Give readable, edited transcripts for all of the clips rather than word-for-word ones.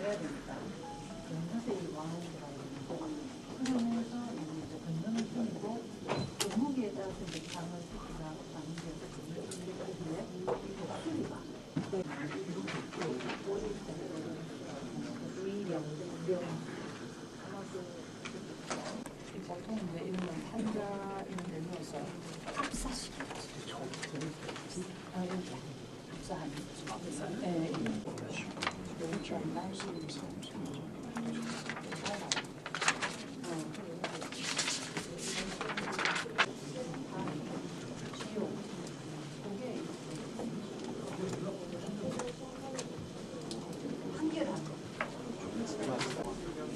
해야 되니까 건너세이 왕호라고 그러면서 이제 건너는 중이고 그 무게에 따라서 이제 강을 시키나 아니면 목소리가 보통 이제 이런 건 판자 이런 데 넣어서 합사시켜요. 합사하는 거죠. 네. 좀 날씨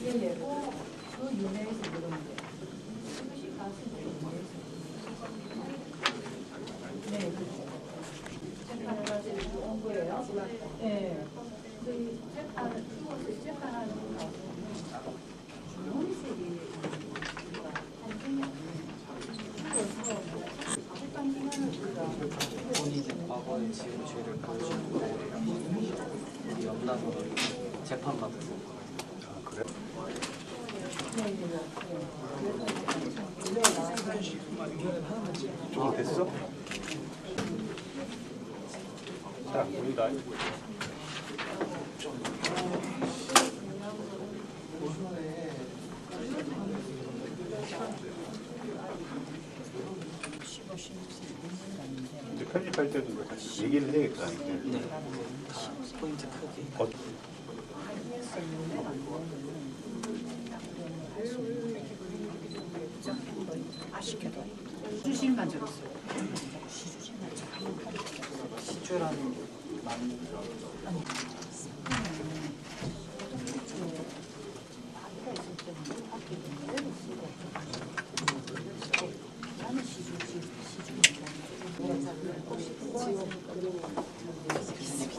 예예. 그 유네에서 그러는데 이것이 가수인데 네, 그렇죠. 재판을 가지고 온 거예요. 네. 그 재판을 이것을 재판하는 거는 주머니색이 한정이 본인의 과거에 지은 죄를 보여주고 우리 연단으로 재판받은 거. 그래? 이쪽으로 됐어? 잘 안 보인다. 이제 편집할 때도 이거 같이 얘기를 해야겠다. 네. 포인트 크기. 시주실만 적었어요. 시주라는 많이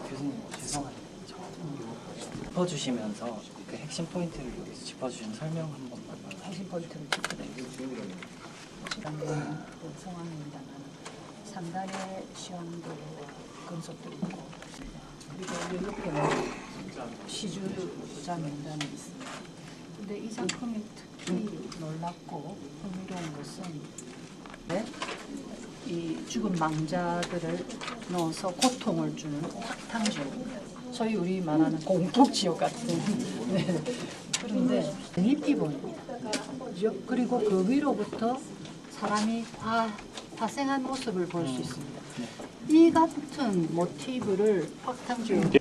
교수님 죄송한데 짚어주시면서 그 핵심 포인트를 여기서 짚어주시는 설명 한 번만. 핵심 포인트를 짚어드리고 성함입니다만 상단에 시황도 근속도 있고 그리고 옆에는 시주자 명단이 있습니다. 근데 이 작품이 특히 놀랍고 흥미로운 것은 이 죽은 망자들을 넣어서 고통을 주는 확탕지옥입니다. 소위 우리 말하는 공포지옥 같은 네. 그런데 입입원입니다. 그리고 그 위로부터 사람이 화생한 모습을 볼 수 있습니다. 이 같은 모티브를 확탕지옥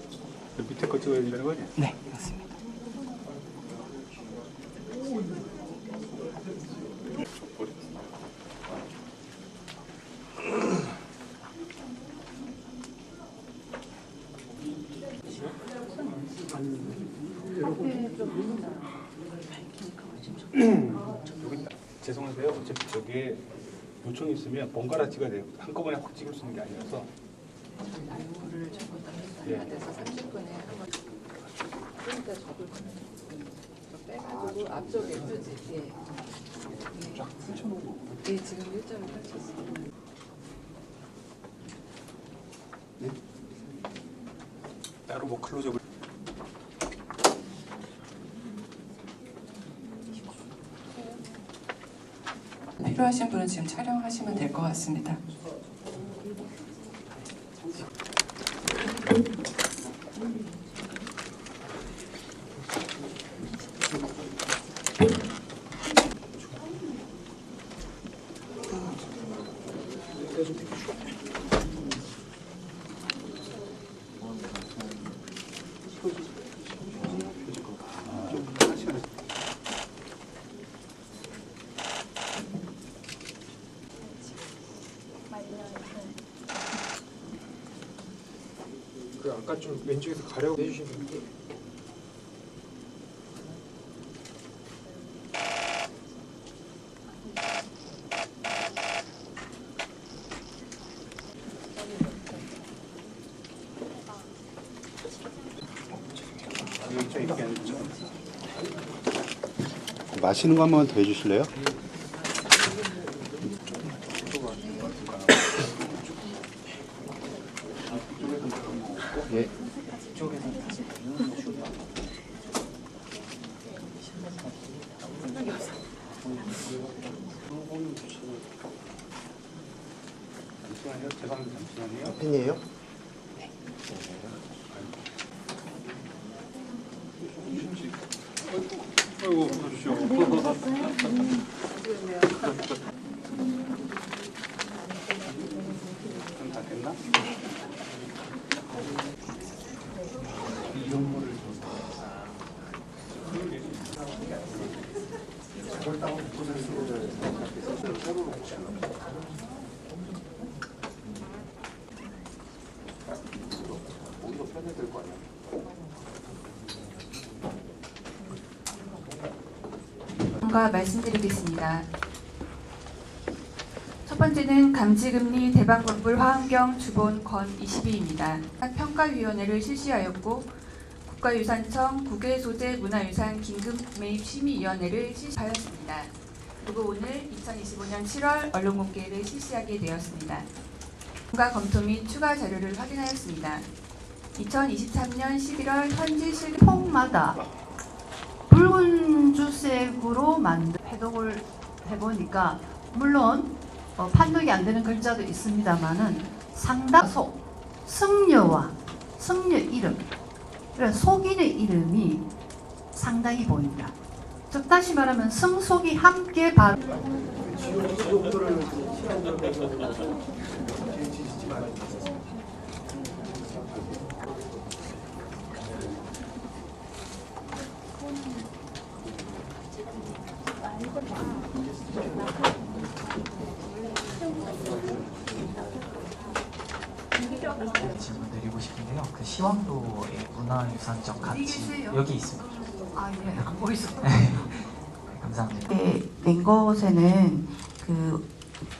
밑에 거 찍어야 되는 거지? 네, 맞습니다. 여기 죄송한데요. 어차피 저게 요청이 있으면 번갈아 찍어야 돼요. 한꺼번에 확 찍을 수 있는 게 아니라서. 를 전부 다 예. 해야 돼서 30분에 한번 그러니까 적을 빼가지고 앞쪽에 쓰지. 예. 쫙 펼쳐놓고. 예, 지금 일정을 펼쳤어요. 네? 따로 뭐 클로즈업을. 필요하신 분은 지금 촬영하시면 될 것 같습니다. 그 아까 좀 왼쪽에서 가려고 해주시면 돼요. 마시는 거 한 번 더 해주실래요? 예. 이쪽에서 다시 죄송합니다. 잠시만요. 팬이에요? 아이고, 보십시오. 다 됐나? 말씀드리겠습니다. 첫 번째는 감지금리 대방건불 화환경 주본 권 22입니다. 평가위원회를 실시하였고 국가유산청 국외소재문화유산 긴급매입심의위원회를 실시하였습니다. 그리고 오늘 2025년 7월 언론공개를 실시하게 되었습니다. 공가 검토 및 추가 자료를 확인하였습니다. 2023년 11월 현지 폭마다 붉은 주색으로 만든 해독을 해보니까 물론 판독이 안 되는 글자도 있습니다만은 상당수 승려와 승려 이름, 그러니까 속인의 이름이 상당히 보인다. 즉 다시 말하면 승속이 함께 질문 드리고 싶은데요. 그 시황도의 문화유산적 가치 계세요? 여기 있습니다. 아예 안 보이서. 네, 감사합니다. 낸 것에는 그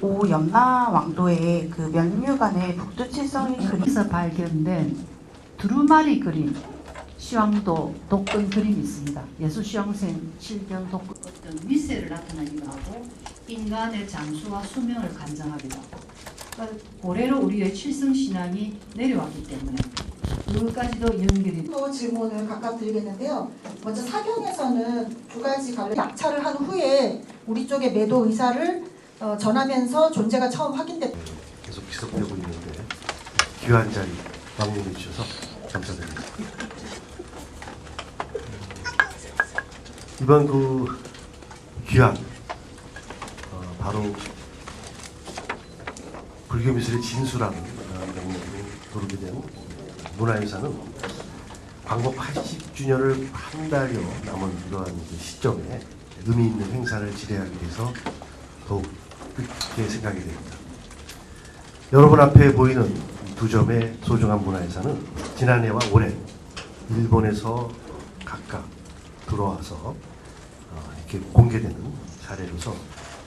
오연마 왕도의 그 면류관의 북두칠성의 그래서 발견된 두루마리 그림, 시황도 독근 그림이 있습니다. 예수시황생 실경 독근 어떤 미세를 나타나기도 하고 인간의 장수와 수명을 간장하기도 하고 그러니까 고래로 우리의 칠성신앙이 내려왔기 때문에 그까지도 연결이 또 질문을 각각 드리겠는데요. 먼저 사경에서는 두 가지 관련 약차를 한 후에 우리 쪽의 매도 의사를 전하면서 존재가 처음 확인됐다. 계속 지속되고 있는데 귀한 자리 방문해 주셔서 감사드립니다. 이번 그 귀한 바로 불교 미술의 진수라는 명명이 도르게 된 문화유산은 광고 80주년을 한 달여 남은 이러한 그 시점에 의미 있는 행사를 진행하기 위해서 더욱 뜻깊게 생각이 됩니다. 여러분 앞에 보이는 두 점의 소중한 문화유산은 지난해와 올해 일본에서 각각 들어와서 이렇게 공개되는 사례로서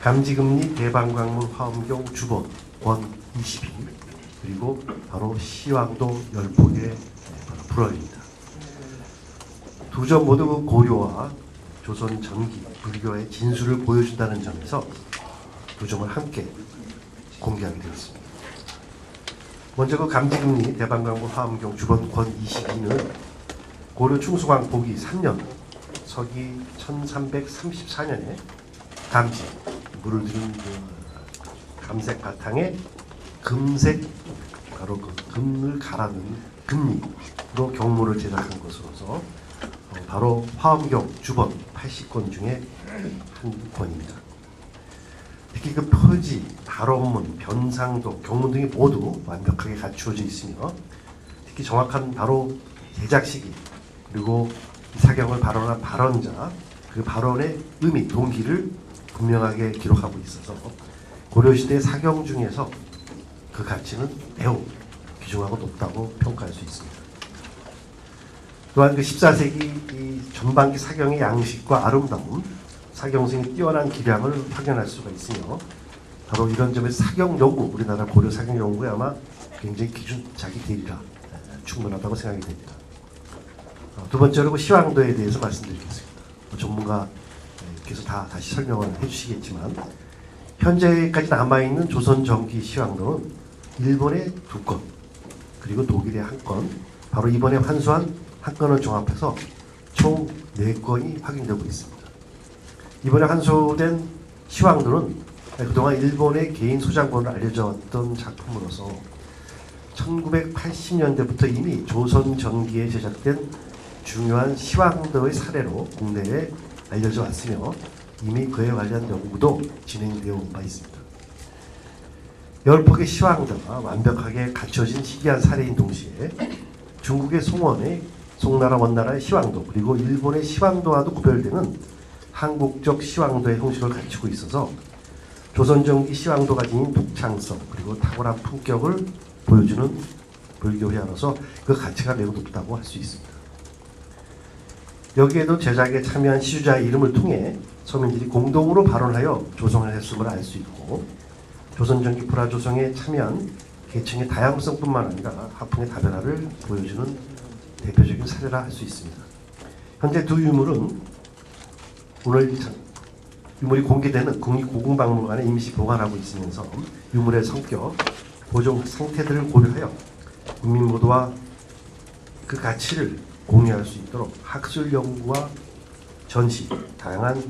감지금리 대방광물 화엄경 주본 권 22 그리고 바로 시황도 열폭의 불월입니다. 두 점 모두 그 고려와 조선 전기 불교의 진수를 보여준다는 점에서 두 점을 함께 공개하게 되었습니다. 먼저 그 감지금리 대방광물 화엄경 주본 권 22는 고려 충수광 보기 3년 서기 1334년에 감지 물을 들인 그 감색 바탕에 금색 바로 그 금을 갈아넣은 금리로 경모를 제작한 것으로서 바로 화엄경 주본 80권 중에 한 권입니다. 특히 그 표지, 발원문, 변상도, 경문 등이 모두 완벽하게 갖추어져 있으며 특히 정확한 바로 제작 시기 그리고 이 사경을 발언한 발언자 그 발언의 의미, 동기를 분명하게 기록하고 있어서 고려시대 사경 중에서 그 가치는 매우 귀중하고 높다고 평가할 수 있습니다. 또한 그 14세기 이 전반기 사경의 양식과 아름다움, 사경승의 뛰어난 기량을 확인할 수가 있으며 바로 이런 점에서 사경 연구, 우리나라 고려 사경 연구에 아마 굉장히 기준작이 되리라 충분하다고 생각이 됩니다. 두 번째로 그 시황도에 대해서 말씀드리겠습니다. 전문가께서 다시 설명을 해주시겠지만 현재까지 남아있는 조선 전기 시황도는 일본의 2건 그리고 독일의 1건 바로 이번에 환수한 한 건을 종합해서 총 4건이 확인되고 있습니다. 이번에 환수된 시황도는 그동안 일본의 개인 소장본으로 알려져 왔던 작품으로서 1980년대부터 이미 조선 전기에 제작된 중요한 시황도의 사례로 국내에 알려져 왔으며 이미 그에 관련 연구도 진행되어 온 바 있습니다. 10폭의 시황도가 완벽하게 갖춰진 희귀한 사례인 동시에 중국의 송원의 송나라 원나라의 시황도 그리고 일본의 시황도와도 구별되는 한국적 시황도의 형식을 갖추고 있어서 조선전기 시황도가 지닌 독창성 그리고 탁월한 품격을 보여주는 불교회화로서 그 가치가 매우 높다고 할 수 있습니다. 여기에도 제작에 참여한 시주자의 이름을 통해 서민들이 공동으로 발언하여 조성을 했음을 알 수 있고 조선전기 불화 조성에 참여한 계층의 다양성뿐만 아니라 화풍의 다변화를 보여주는 대표적인 사례라 할 수 있습니다. 현재 두 유물은 오늘 유물이 공개되는 국립고궁박물관에 임시 보관하고 있으면서 유물의 성격, 보존 상태들을 고려하여 국민 모두와 그 가치를 공유할 수 있도록 학술 연구와 전시, 다양한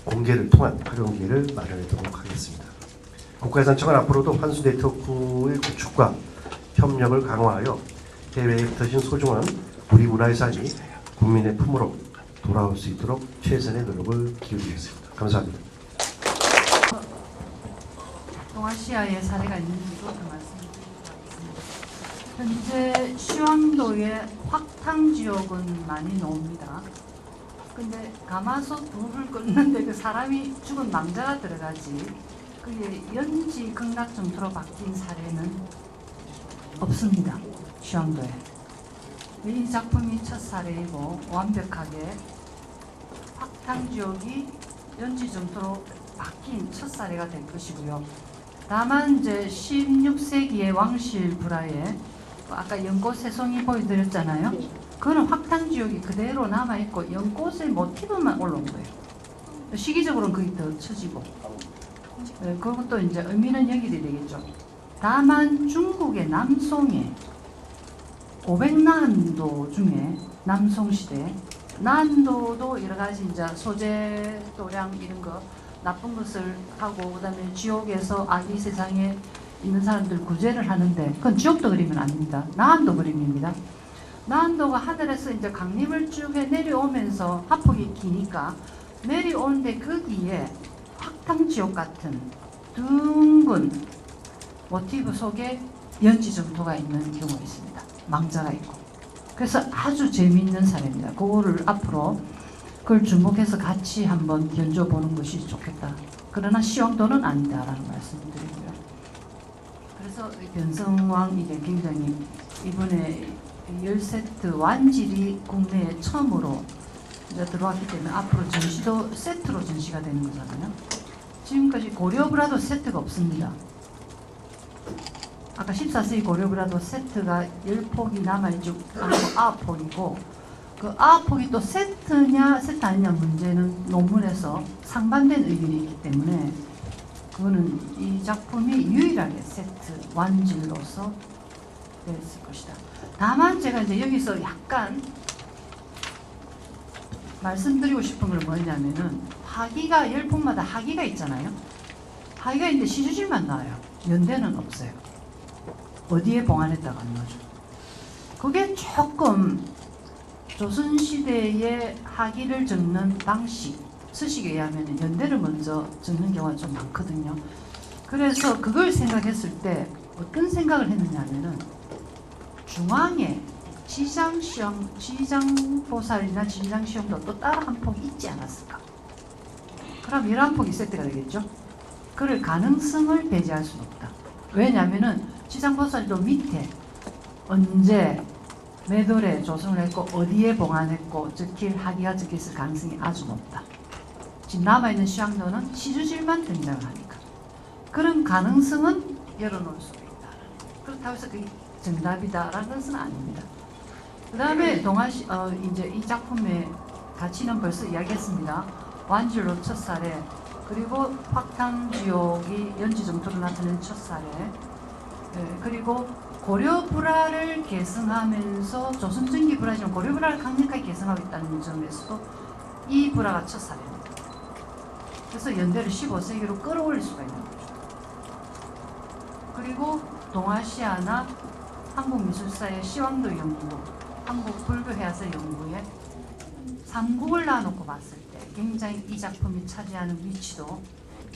공개를 통한 활용 기회를 마련하도록 하겠습니다. 국가유산청은 앞으로도 환수 네트워크의 구축과 협력을 강화하여 해외에 흩어진 소중한 우리 문화유산이 국민의 품으로 돌아올 수 있도록 최선의 노력을 기울이겠습니다. 감사합니다. 동아시아의 사례가 있는지도 말씀드리겠습니다. 현재 시황도의 확탕지옥은 많이 나옵니다. 근데 가마솥 불을 끓는데 그 사람이 죽은 망자가 들어가지 그게 연지 극락 정토로 바뀐 사례는 없습니다. 시황도에. 이 작품이 첫 사례이고 완벽하게 확탕지옥이 연지 정토로 바뀐 첫 사례가 될 것이고요. 다만 이제 16세기의 왕실 불화에 아까 연꽃새송이 보여드렸잖아요. 그거는 확탕지옥이 그대로 남아있고 연꽃의 모티브만 올라온 거예요. 시기적으로는 그게 더 처지고 그것도 이제 의미는 여기도 되겠죠. 다만 중국의 남송의 500난도 중에 남송시대 난도도 여러 가지 이제 소재 도량 이런 거 나쁜 것을 하고 그다음에 지옥에서 아기 세상에 있는 사람들 구제를 하는데 그건 지옥도 그림은 아닙니다. 나한도 그림입니다. 나한도가 하늘에서 이제 강림을 쭉 해 내려오면서 하폭이 기니까 내려오는데 거기에 확탕지옥 같은 둥근 모티브 속에 연지 정토가 있는 경우가 있습니다. 망자가 있고. 그래서 아주 재미있는 사례입니다. 그거를 앞으로 그걸 주목해서 같이 한번 견줘보는 것이 좋겠다. 그러나 시황도는 아니다라는 말씀을 드리고요. 그래서 변성왕 이게 굉장히 이번에 10세트 완질이 국내에 처음으로 이제 들어왔기 때문에 앞으로 전시도 세트로 전시가 되는 거잖아요. 지금까지 고려브라도 세트가 없습니다. 아까 14세기 고려브라도 세트가 10폭이 남아있죠. 9폭이고 그 9폭이 또 세트냐 세트 아니냐 문제는 논문에서 상반된 의견이 있기 때문에 그거는 이 작품이 유일하게 세트 완질로서 됐을 것이다. 다만 제가 이제 여기서 약간 말씀드리고 싶은 건 뭐냐면은 하기가 10폭마다 하기가 있잖아요. 하기가 있는데 시주질만 나와요. 연대는 없어요. 어디에 봉안했다가 안 나오죠. 그게 조금 조선시대의 하기를 적는 방식, 서식에 의하면 연대를 먼저 적는 경우가 좀 많거든요. 그래서 그걸 생각했을 때 어떤 생각을 했느냐 하면은 중앙에 지장보살이나 지장시험도 또 따로 한 폭이 있지 않았을까? 그럼 11폭이 세트가 되겠죠? 그럴 가능성을 배제할 수는 없다. 왜냐하면은 지장보살도 밑에 언제 몇 월에 조성을 했고 어디에 봉안했고 적힐 하기가 적혀있을 가능성이 아주 높다. 지금 남아있는 시황도는 시주질만 등장을 하니까 그런 가능성은 열어놓을 수 있다. 그렇다고 해서 그게 정답이다라는 것은 아닙니다. 그 다음에 이제 이 작품의 가치는 벌써 이야기했습니다. 완질로 첫 사례, 그리고 확탕지옥이 연지 정토로 나타낸 첫 사례, 그리고 고려 불화를 계승하면서 조선전기 불화지만 고려 불화를 강력하게 계승하고 있다는 점에서도 이 불화가 첫 사례입니다. 그래서 연대를 15세기로 끌어올릴 수가 있는 거죠. 그리고 동아시아나 한국미술사의 시황도 연구, 한국불교해야설 연구에 삼국을 나눠놓고 봤을 때 굉장히 이 작품이 차지하는 위치도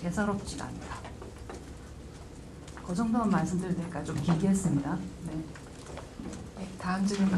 예사롭지가 않다. 그 정도만 말씀드려도 될까요? 좀 길게 했습니다. 네. 다음 질문